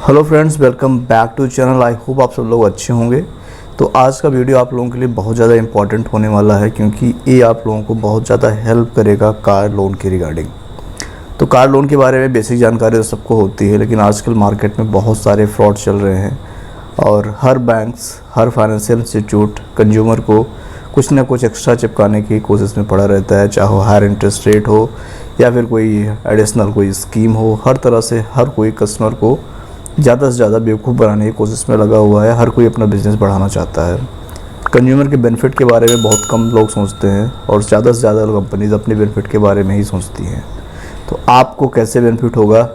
Hello friends, welcome back to channel. I hope आप सब लोग अच्छे होंगे। तो आज का वीडियो आप लोगों के लिए बहुत ज़्यादा इंपॉर्टेंट होने वाला है, क्योंकि ये आप लोगों को बहुत ज़्यादा हेल्प करेगा कार लोन के रिगार्डिंग। तो कार लोन के बारे में बेसिक जानकारी तो सबको होती है, लेकिन आजकल मार्केट में बहुत सारे फ्रॉड चल रहे हैं और हर बैंक्स, हर फाइनेंशियल इंस्टीट्यूट कंज्यूमर को कुछ ना कुछ एक्स्ट्रा चिपकाने की कोशिश में पड़ा रहता है, चाहे हायर इंटरेस्ट रेट हो या फिर कोई एडिशनल कोई स्कीम हो। हर तरह से हर कोई कस्टमर को ज़्यादा से ज़्यादा बेवकूफ़ बनाने की कोशिश में लगा हुआ है। हर कोई अपना बिज़नेस बढ़ाना चाहता है। कंज्यूमर के बेनिफिट के बारे में बहुत कम लोग सोचते हैं और ज़्यादा से ज़्यादा कंपनीज अपने बेनिफिट के बारे में ही सोचती हैं। तो आपको कैसे बेनिफिट होगा,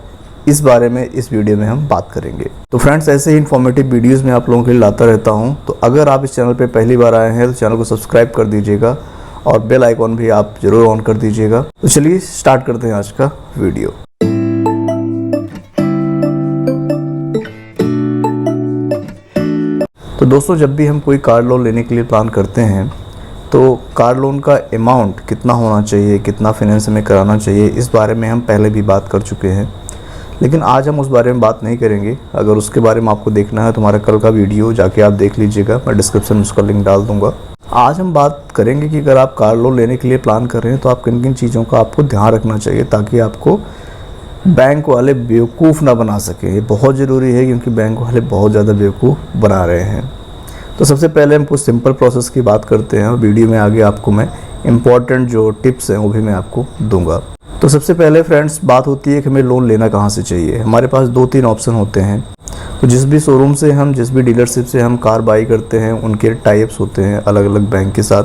इस बारे में इस वीडियो में हम बात करेंगे। तो फ्रेंड्स, ऐसे ही इन्फॉर्मेटिव वीडियोज़ मैं आप लोगों के लिए लाता रहता हूँ। तो अगर आप इस चैनल पर पहली बार आए हैं तो चैनल को सब्सक्राइब कर दीजिएगा और बेल आइकॉन भी आप ज़रूर ऑन कर दीजिएगा। तो चलिए स्टार्ट करते हैं आज का वीडियो। तो दोस्तों, जब भी हम कोई कार लोन लेने के लिए प्लान करते हैं तो कार लोन का अमाउंट कितना होना चाहिए, कितना फाइनेंस में कराना चाहिए, इस बारे में हम पहले भी बात कर चुके हैं। लेकिन आज हम उस बारे में बात नहीं करेंगे। अगर उसके बारे में आपको देखना है तो हमारा कल का वीडियो जाके आप देख लीजिएगा, मैं डिस्क्रिप्शन में उसका लिंक डाल दूँगा। आज हम बात करेंगे कि अगर आप कार लोन लेने के लिए प्लान कर रहे हैं तो आप किन किन चीज़ों का आपको ध्यान रखना चाहिए, ताकि आपको बैंक वाले बेवकूफ़ ना बना सके। ये बहुत ज़रूरी है, क्योंकि बैंक वाले बहुत ज़्यादा बेवकूफ़ बना रहे हैं। तो सबसे पहले हम कुछ सिंपल प्रोसेस की बात करते हैं और वीडियो में आगे आपको मैं इम्पॉर्टेंट जो टिप्स हैं वो भी मैं आपको दूंगा। तो सबसे पहले फ्रेंड्स, बात होती है कि हमें लोन लेना कहाँ से चाहिए। हमारे पास 2-3 ऑप्शन होते हैं। तो जिस भी शोरूम से हम, जिस भी डीलरशिप से हम कार बाई करते हैं, उनके टाइप्स होते हैं अलग अलग बैंक के साथ।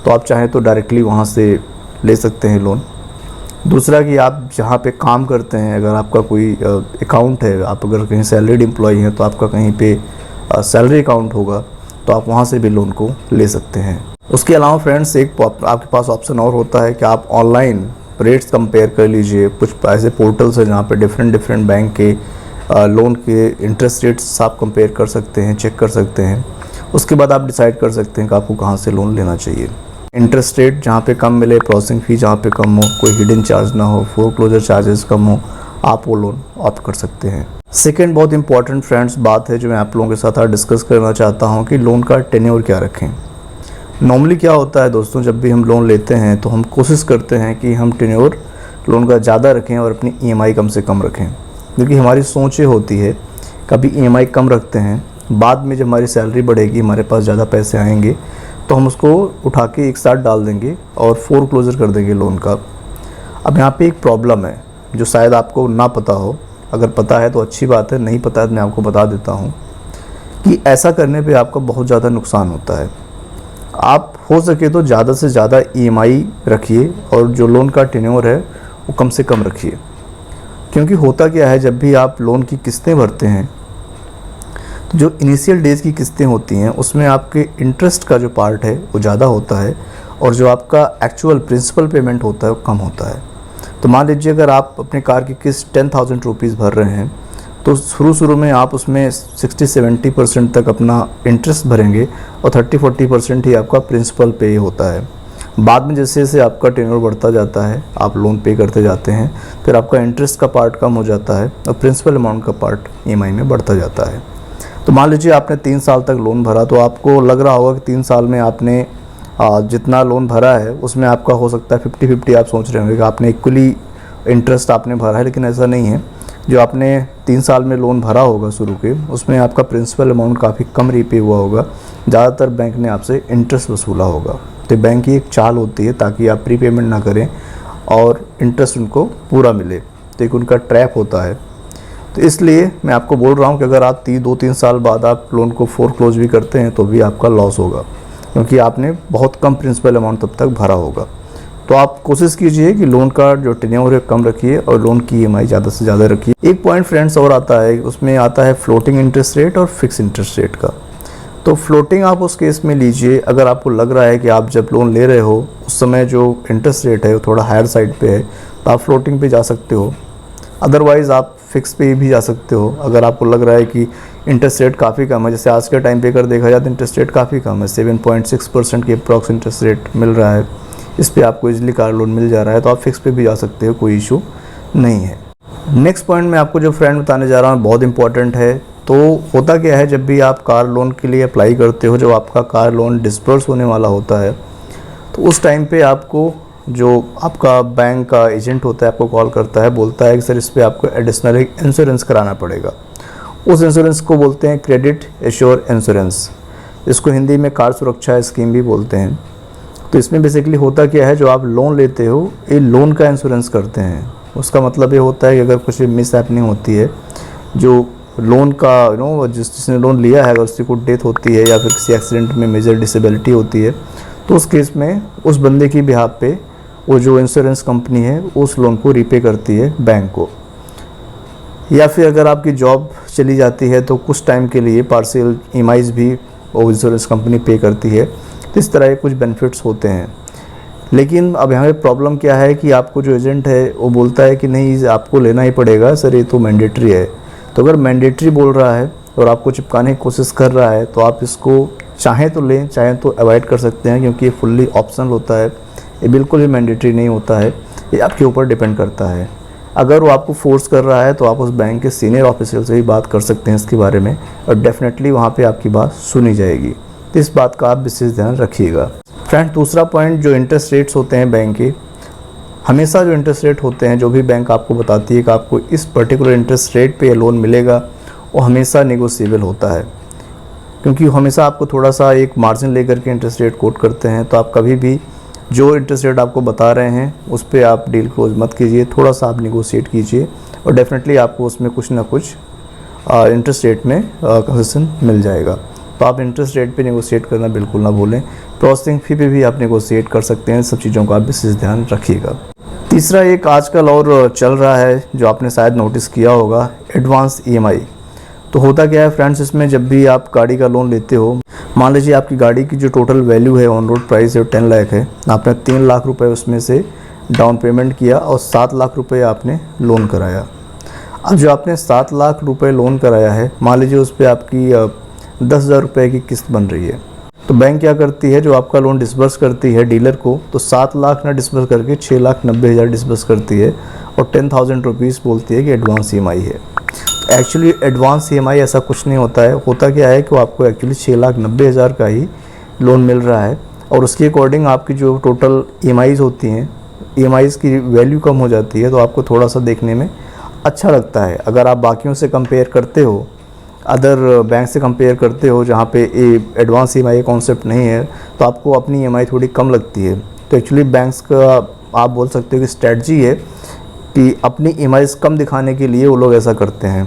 तो आप चाहें तो डायरेक्टली वहाँ से ले सकते हैं लोन। दूसरा कि आप जहाँ पे काम करते हैं, अगर आपका कोई अकाउंट है, आप अगर कहीं सैलरीड एम्प्लॉई हैं तो आपका कहीं पे सैलरी अकाउंट होगा, तो आप वहाँ से भी लोन को ले सकते हैं। उसके अलावा फ्रेंड्स, एक आपके पास ऑप्शन और होता है कि आप ऑनलाइन रेट्स कंपेयर कर लीजिए। कुछ ऐसे पोर्टल्स हैं जहाँ पे डिफरेंट बैंक के लोन के इंटरेस्ट रेट्स आप कंपेयर कर सकते हैं, चेक कर सकते हैं। उसके बाद आप डिसाइड कर सकते हैं कि आपको कहाँ से लोन लेना चाहिए। इंटरेस्ट रेट जहाँ पे कम मिले, प्रोसेसिंग फ़ी जहाँ पे कम हो, कोई हिडन चार्ज ना हो, फोरक्लोजर चार्जेस कम हो, आप वो लोन ऑप्ट कर सकते हैं। सेकेंड बहुत इंपॉर्टेंट फ्रेंड्स बात है जो मैं आप लोगों के साथ आज डिस्कस करना चाहता हूँ कि लोन का टेन्योर क्या रखें। नॉर्मली क्या होता है दोस्तों, जब भी हम लोन लेते हैं तो हम कोशिश करते हैं कि हम टेन्योर लोन का ज़्यादा रखें और अपनी EMI कम से कम रखें, क्योंकि हमारी सोच ये होती है कभी EMI कम रखते हैं, बाद में जब हमारी सैलरी बढ़ेगी, हमारे पास ज़्यादा पैसे आएंगे तो हम उसको उठा के एक साथ डाल देंगे और फोरक्लोजर कर देंगे लोन का। अब यहाँ पे एक प्रॉब्लम है जो शायद आपको ना पता हो। अगर पता है तो अच्छी बात है, नहीं पता है तो मैं आपको बता देता हूँ कि ऐसा करने पे आपका बहुत ज़्यादा नुकसान होता है। आप हो सके तो ज़्यादा से ज़्यादा EMI रखिए और जो लोन का टेन्योर है वो कम से कम रखिए। क्योंकि होता क्या है, जब भी आप लोन की किस्तें भरते हैं तो जो इनिशियल डेज की किस्तें होती हैं उसमें आपके इंटरेस्ट का जो पार्ट है वो ज़्यादा होता है और जो आपका एक्चुअल प्रिंसिपल पेमेंट होता है वो कम होता है। तो मान लीजिए अगर आप अपने कार की किस्त 10,000 रुपीज़ भर रहे हैं तो शुरू में आप उसमें 60-70% तक अपना इंटरेस्ट भरेंगे और 30-40% ही आपका प्रिंसिपल पे होता है। बाद में जैसे जैसे आपका टेन्योर बढ़ता जाता है, आप लोन पे करते जाते हैं, फिर आपका इंटरेस्ट का पार्ट कम हो जाता है और प्रिंसिपल अमाउंट का पार्ट EMI में बढ़ता जाता है। तो मान लीजिए आपने 3 साल तक लोन भरा, तो आपको लग रहा होगा कि 3 साल में आपने जितना लोन भरा है उसमें आपका हो सकता है 50-50, आप सोच रहे होंगे कि आपने इक्वली इंटरेस्ट आपने भरा है, लेकिन ऐसा नहीं है। जो आपने 3 साल में लोन भरा होगा शुरू के, उसमें आपका प्रिंसिपल अमाउंट काफ़ी कम रीपे हुआ होगा। ज़्यादातर बैंक ने आपसे इंटरेस्ट वसूला होगा। तो बैंक की एक चाल होती है ताकि आप प्री पेमेंट ना करें और इंटरेस्ट उनको पूरा मिले। तो एक उनका ट्रैप होता है। तो इसलिए मैं आपको बोल रहा हूँ कि अगर आप 2-3 साल बाद आप लोन को फोरक्लोज भी करते हैं तो भी आपका लॉस होगा, क्योंकि आपने बहुत कम प्रिंसिपल अमाउंट तब तक भरा होगा। तो आप कोशिश कीजिए कि लोन का जो टेन्योर है कम रखिए और लोन की EMI ज़्यादा से ज़्यादा रखिए। एक पॉइंट फ्रेंड्स और आता है, उसमें आता है फ्लोटिंग इंटरेस्ट रेट और फिक्स इंटरेस्ट रेट का। तो फ्लोटिंग आप उस केस में लीजिए अगर आपको लग रहा है कि आप जब लोन ले रहे हो उस समय जो इंटरेस्ट रेट है वो थोड़ा हायर साइड पे है, तो आप फ्लोटिंग पे जा सकते हो। अदरवाइज़ आप फिक्स पे भी जा सकते हो। अगर आपको लग रहा है कि इंटरेस्ट रेट काफ़ी कम है, जैसे आज के टाइम पे अगर देखा जाए तो इंटरेस्ट रेट काफ़ी कम है, 7.6% की अप्रॉक्स इंटरेस्ट रेट मिल रहा है, इस पे आपको इजीली कार लोन मिल जा रहा है, तो आप फिक्स पे भी जा सकते हो, कोई इशू नहीं है। नेक्स्ट पॉइंट मैं आपको जो फ्रेंड बताने जा रहा हूँ बहुत इंपॉर्टेंट है। तो होता क्या है, जब भी आप कार लोन के लिए अप्लाई करते हो, जब आपका कार लोन डिस्पर्स होने वाला होता है, तो उस टाइम पे आपको जो आपका बैंक का एजेंट होता है आपको कॉल करता है, बोलता है कि सर इस पे आपको एडिशनल एक इंश्योरेंस कराना पड़ेगा। उस इंश्योरेंस को बोलते हैं क्रेडिट एश्योर इंश्योरेंस, इसको हिंदी में कार सुरक्षा स्कीम भी बोलते हैं। तो इसमें बेसिकली होता क्या है, जो आप लोन लेते हो ये लोन का इंश्योरेंस करते हैं। उसका मतलब ये होता है कि अगर कुछ मिस हैपनिंग होती है, जो लोन का जिसने लोन लिया है, अगर उसकी कोई डेथ होती है या फिर किसी एक्सीडेंट में मेजर डिसेबिलिटी होती है, तो उस केस में उस बंदे की बिहाफ पे वो जो इंश्योरेंस कंपनी है उस लोन को रीपे करती है बैंक को। या फिर अगर आपकी जॉब चली जाती है तो कुछ टाइम के लिए पार्शियल ईएमआईज़ भी वो इंश्योरेंस कंपनी पे करती है। तो इस तरह के कुछ बेनिफिट्स होते हैं। लेकिन अब यहाँ पे प्रॉब्लम क्या है कि आपको जो एजेंट है वो बोलता है कि नहीं आपको लेना ही पड़ेगा सर, ये तो मैंडेटरी है। तो अगर मैंडेटरी बोल रहा है और आपको चिपकाने की कोशिश कर रहा है, तो आप इसको चाहें तो लें, चाहें तो अवॉइड कर सकते हैं, क्योंकि ये फुल्ली ऑप्शनल होता है, ये बिल्कुल भी मैंडेटरी नहीं होता है, ये आपके ऊपर डिपेंड करता है। अगर वो आपको फोर्स कर रहा है तो आप उस बैंक के सीनियर ऑफिसर से भी बात कर सकते हैं इसके बारे में, और डेफिनेटली वहाँ पे आपकी बात सुनी जाएगी। तो इस बात का आप विशेष ध्यान रखिएगा। फ्रेंड, दूसरा पॉइंट, जो इंटरेस्ट रेट्स होते हैं बैंक के, हमेशा जो इंटरेस्ट रेट होते हैं, जो भी बैंक आपको बताती है कि आपको इस पर्टिकुलर इंटरेस्ट रेट पे लोन मिलेगा, वो हमेशा नेगोशिएबल होता है, क्योंकि हमेशा आपको थोड़ा सा एक मार्जिन लेकर के इंटरेस्ट रेट कोट करते हैं। तो आप कभी भी जो इंटरेस्ट रेट आपको बता रहे हैं उस पर आप डील क्लोज मत कीजिए, थोड़ा सा आप निगोशिएट कीजिए और डेफिनेटली आपको उसमें कुछ ना कुछ इंटरेस्ट रेट में कंसेशन मिल जाएगा। तो आप इंटरेस्ट रेट पे निगोशिएट करना बिल्कुल ना भूलें। प्रोसेसिंग फ़ी पे भी आप निगोशिएट कर सकते हैं। सब चीज़ों का आप विशेष ध्यान रखिएगा। तीसरा एक आजकल और चल रहा है जो आपने शायद नोटिस किया होगा, एडवांस ईएमआई। तो होता क्या है फ्रेंड्स, इसमें जब भी आप गाड़ी का लोन लेते हो, मान लीजिए आपकी गाड़ी की जो टोटल वैल्यू है ऑन रोड प्राइस है 10 लाख है, आपने 3 लाख रुपए उसमें से डाउन पेमेंट किया और 7 लाख रुपए आपने लोन कराया। अब जो आपने 7 लाख रुपए लोन कराया है, मान लीजिए उस पर आपकी 10,000 रुपये की किस्त बन रही है। तो बैंक क्या करती है, जो आपका लोन डिसबर्स करती है डीलर को, तो 7 लाख ना डिसबर्स करके 6,90,000 डिसबर्स करती है और 10,000 रुपीज़ बोलती है कि एडवांस ईएमआई है। एक्चुअली एडवांस ईएमआई ऐसा कुछ नहीं होता है। होता क्या है कि वो आपको एक्चुअली 6,90,000 का ही लोन मिल रहा है, और उसके अकॉर्डिंग आपकी जो टोटल ईएमआईज़ होती हैं, ईएमआईज़ की वैल्यू कम हो जाती है, तो आपको थोड़ा सा देखने में अच्छा लगता है। अगर आप बाकियों से कंपेयर करते हो, अदर बैंक से कंपेयर करते हो जहाँ पे एडवांस ईएमआई कॉन्सेप्ट नहीं है, तो आपको अपनी ईएमआई थोड़ी कम लगती है। तो एक्चुअली बैंक्स का आप बोल सकते हो कि स्ट्रेटजी है कि अपनी ईएमआईज़ कम दिखाने के लिए वो लोग ऐसा करते हैं।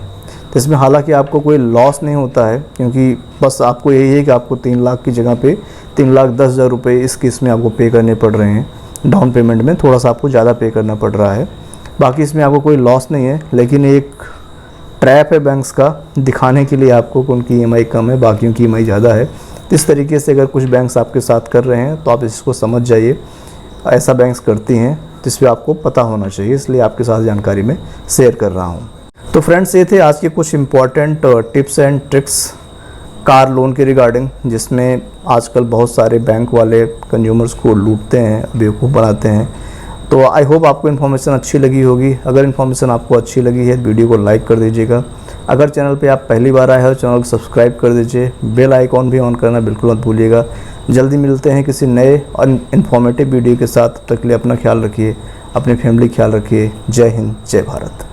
तो इसमें हालांकि आपको कोई लॉस नहीं होता है, क्योंकि बस आपको यही है कि आपको 3 लाख की जगह पे 3,10,000 रुपये इस केस में आपको पे करने पड़ रहे हैं। डाउन पेमेंट में थोड़ा सा आपको ज़्यादा पे करना पड़ रहा है, बाकी इसमें आपको कोई लॉस नहीं है। लेकिन एक ट्रैप है बैंक्स का, दिखाने के लिए आपको कि उनकी ईएमआई कम है, बाकियों की ईएमआई ज़्यादा है। इस तरीके से अगर कुछ बैंक्स आपके साथ कर रहे हैं तो आप इसको समझ जाइए, ऐसा बैंक्स करती हैं, तो इस पर आपको पता होना चाहिए, इसलिए आपके साथ जानकारी में शेयर कर रहा हूँ। तो फ्रेंड्स, ये थे आज के कुछ important tips and tricks car loan के रिगार्डिंग, जिसमें आजकल बहुत सारे बैंक वाले कंज्यूमर्स को लूटते हैं, बेवकूफ़ बनाते हैं। तो आई होप आपको इन्फॉर्मेशन अच्छी लगी होगी। अगर इन्फॉर्मेशन आपको अच्छी लगी है तो वीडियो को लाइक कर दीजिएगा। अगर चैनल पे आप पहली बार आए हो, चैनल को सब्सक्राइब कर दीजिए, बेल आइकॉन भी ऑन करना बिल्कुल मत भूलिएगा। जल्दी मिलते हैं किसी नए और इन्फॉर्मेटिव वीडियो के साथ। तब तक के लिए अपना ख्याल रखिए, अपनी फैमिली ख्याल रखिए। जय हिंद, जय भारत।